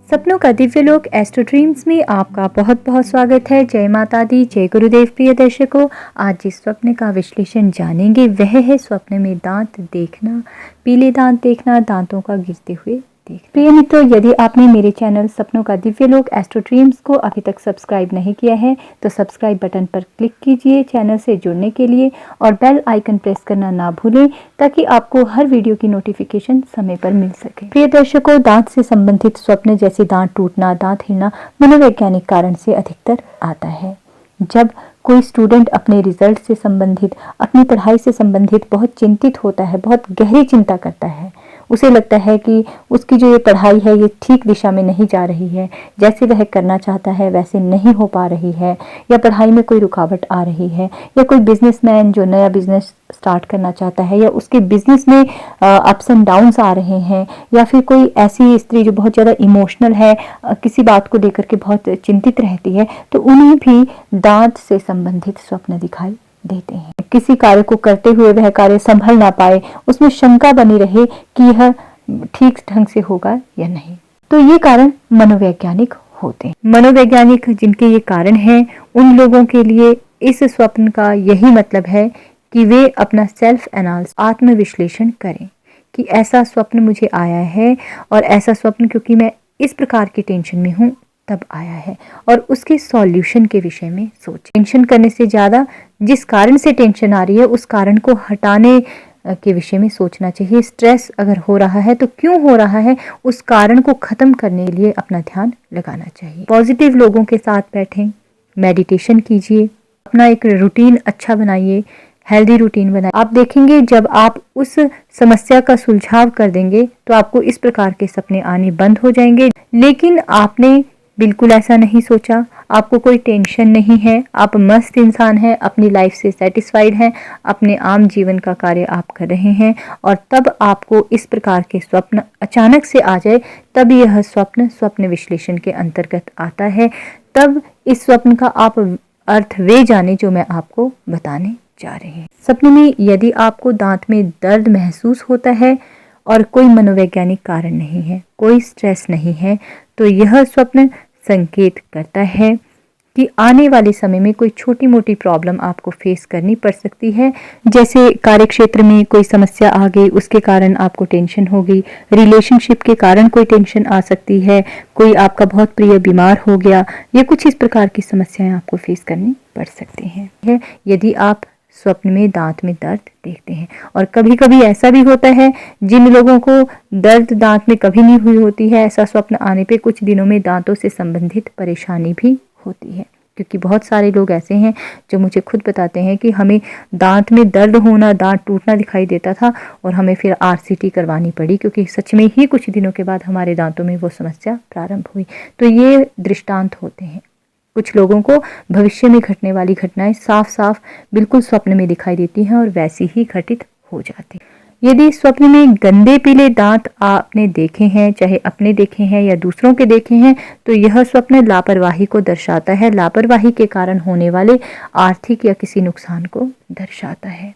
सपनों का दिव्य लोक एस्ट्रो ड्रीम्स में आपका बहुत बहुत स्वागत है। जय माता दी, जय गुरुदेव। प्रिय दर्शकों, आज जिस स्वप्न का विश्लेषण जानेंगे वह है स्वप्न में दांत देखना, पीले दांत देखना, दांतों का गिरते हुए देख। प्रिय मित्रों, यदि आपने मेरे चैनल सपनों का दिव्य लोक एस्ट्रो ड्रीम्स को अभी तक सब्सक्राइब नहीं किया है तो सब्सक्राइब बटन पर क्लिक कीजिए चैनल से जुड़ने के लिए, और बेल आइकन प्रेस करना ना भूलें ताकि आपको हर वीडियो की नोटिफिकेशन समय पर मिल सके। प्रिय दर्शकों, दांत से संबंधित स्वप्न जैसे दांत टूटना, दांत हिलना मनोवैज्ञानिक कारण से अधिकतर आता है। जब कोई स्टूडेंट अपने रिजल्ट से संबंधित, अपनी पढ़ाई से संबंधित बहुत चिंतित होता है, बहुत गहरी चिंता करता है, उसे लगता है कि उसकी जो ये पढ़ाई है ये ठीक दिशा में नहीं जा रही है, जैसे वह करना चाहता है वैसे नहीं हो पा रही है, या पढ़ाई में कोई रुकावट आ रही है, या कोई बिजनेसमैन जो नया बिजनेस स्टार्ट करना चाहता है या उसके बिजनेस में अप्स एंड डाउन्स आ रहे हैं, या फिर कोई ऐसी स्त्री जो बहुत ज़्यादा इमोशनल है, किसी बात को लेकर के बहुत चिंतित रहती है, तो उन्हें भी दांत से संबंधित स्वप्न दिखाई देते हैं। किसी कार्य को करते हुए वह कार्य संभल ना पाए, उसमें शंका बनी रहे कि यह ठीक ढंग से होगा या नहीं, तो ये कारण मनोवैज्ञानिक होते हैं। मनोवैज्ञानिक जिनके ये कारण हैं, उन लोगों के लिए इस स्वप्न का यही मतलब है कि वे अपना सेल्फ एनालिसिस, आत्मविश्लेषण करें कि ऐसा स्वप्न मुझे आया है, और ऐसा स्वप्न क्योंकि मैं इस प्रकार की टेंशन में हूँ तब आया है, और उसके सॉल्यूशन के विषय में सोचें। टेंशन करने से ज़्यादा जिस कारण से टेंशन आ रही है उस कारण को हटाने के विषय में सोचना चाहिए। स्ट्रेस अगर हो रहा है तो क्यों हो रहा है, उस कारण को खत्म करने के लिए अपना ध्यान लगाना चाहिए। पॉजिटिव लोगों के साथ बैठें, मेडिटेशन कीजिए, अपना एक रूटीन अच्छा बनाइए, हेल्दी रूटीन बनाइए। आप देखेंगे जब आप उस समस्या का सुलझाव कर देंगे तो आपको इस प्रकार के सपने आने बंद हो जाएंगे। लेकिन आपने बिल्कुल ऐसा नहीं सोचा, आपको कोई टेंशन नहीं है, आप मस्त इंसान हैं, अपनी लाइफ से सेटिस्फाइड हैं, अपने आम जीवन का कार्य आप कर रहे हैं, और तब आपको इस प्रकार के स्वप्न अचानक से आ जाए, तब यह स्वप्न विश्लेषण के अंतर्गत आता है। तब इस स्वप्न का आप अर्थ वे जाने जो मैं आपको बताने जा रहे हैं। सपने में यदि आपको दांत में दर्द महसूस होता है और कोई मनोवैज्ञानिक कारण नहीं है, कोई स्ट्रेस नहीं है, तो यह स्वप्न संकेत करता है कि आने वाले समय में कोई छोटी मोटी प्रॉब्लम आपको फेस करनी पड़ सकती है। जैसे कार्यक्षेत्र में कोई समस्या आ गई, उसके कारण आपको टेंशन होगी, रिलेशनशिप के कारण कोई टेंशन आ सकती है, कोई आपका बहुत प्रिय बीमार हो गया, या कुछ इस प्रकार की समस्याएं आपको फेस करनी पड़ सकती हैं यदि आप स्वप्न में दांत में दर्द देखते हैं। और कभी कभी ऐसा भी होता है जिन लोगों को दर्द दांत में कभी नहीं हुई होती है, ऐसा स्वप्न आने पे कुछ दिनों में दांतों से संबंधित परेशानी भी होती है। क्योंकि बहुत सारे लोग ऐसे हैं जो मुझे खुद बताते हैं कि हमें दांत में दर्द होना, दांत टूटना दिखाई देता था, और हमें फिर आरसीटी करवानी पड़ी, क्योंकि सच में ही कुछ दिनों के बाद हमारे दांतों में वो समस्या प्रारंभ हुई। तो ये दृष्टांत होते हैं। कुछ लोगों को भविष्य में घटने वाली घटनाएं साफ साफ बिल्कुल स्वप्न में दिखाई देती हैं और वैसी ही घटित हो जाती। यदि स्वप्न में गंदे पीले दांत आपने देखे हैं, चाहे अपने देखे हैं या दूसरों के देखे हैं, तो यह स्वप्न लापरवाही को दर्शाता है, लापरवाही के कारण होने वाले आर्थिक या किसी नुकसान को दर्शाता है।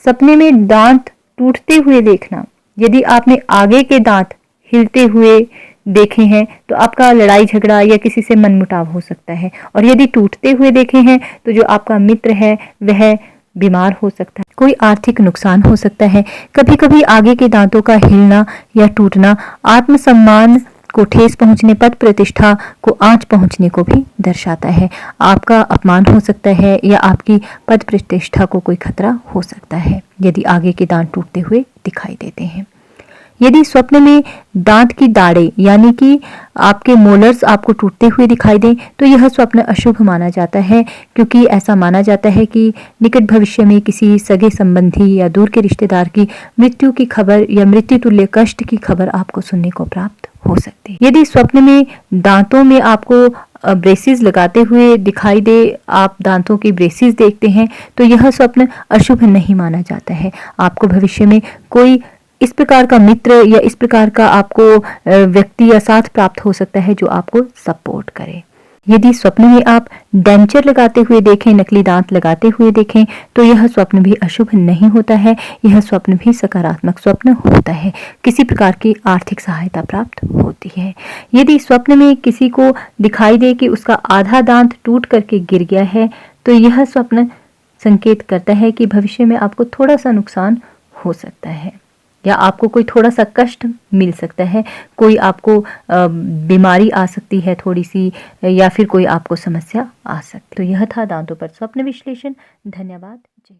सपने में दांत टूटते हुए देखना, यदि आपने आगे के दांत हिलते हुए देखे हैं तो आपका लड़ाई झगड़ा या किसी से मनमुटाव हो सकता है, और यदि टूटते हुए देखे हैं तो जो आपका मित्र है वह बीमार हो सकता है, कोई आर्थिक नुकसान हो सकता है। कभी कभी आगे के दांतों का हिलना या टूटना आत्मसम्मान को ठेस पहुंचने, पद प्रतिष्ठा को आंच पहुंचने को भी दर्शाता है। आपका अपमान हो सकता है या आपकी पद प्रतिष्ठा को कोई खतरा हो सकता है यदि आगे के दांत टूटते हुए दिखाई देते हैं। यदि स्वप्न में दांत की दाढ़ें यानी कि आपके मोलर्स आपको टूटते हुए दिखाई दें तो यह स्वप्न अशुभ माना जाता है, क्योंकि ऐसा माना जाता है कि निकट भविष्य में किसी सगे संबंधी या दूर के रिश्तेदार की मृत्यु की खबर या मृत्यु तुल्य कष्ट की खबर आपको सुनने को प्राप्त हो सकती है। यदि स्वप्न में दांतों में आपको ब्रेसेस लगाते हुए दिखाई दे, आप दांतों की ब्रेसेस देखते हैं, तो यह स्वप्न अशुभ नहीं माना जाता है। आपको भविष्य में कोई इस प्रकार का मित्र या इस प्रकार का आपको व्यक्ति या साथ प्राप्त हो सकता है जो आपको सपोर्ट करे। यदि स्वप्न में आप डेंचर लगाते हुए देखें, नकली दांत लगाते हुए देखें, तो यह स्वप्न भी अशुभ नहीं होता है। यह स्वप्न भी सकारात्मक स्वप्न होता है। किसी प्रकार की आर्थिक सहायता प्राप्त होती है। यदि स्वप्न में किसी को दिखाई दे कि उसका आधा दांत टूट करके गिर गया है, तो यह स्वप्न संकेत करता है कि भविष्य में आपको थोड़ा सा नुकसान हो सकता है या आपको कोई थोड़ा सा कष्ट मिल सकता है, कोई आपको बीमारी आ सकती है थोड़ी सी, या फिर कोई आपको समस्या आ सकती है। तो यह था दांतों पर स्वप्न विश्लेषण। धन्यवाद। जय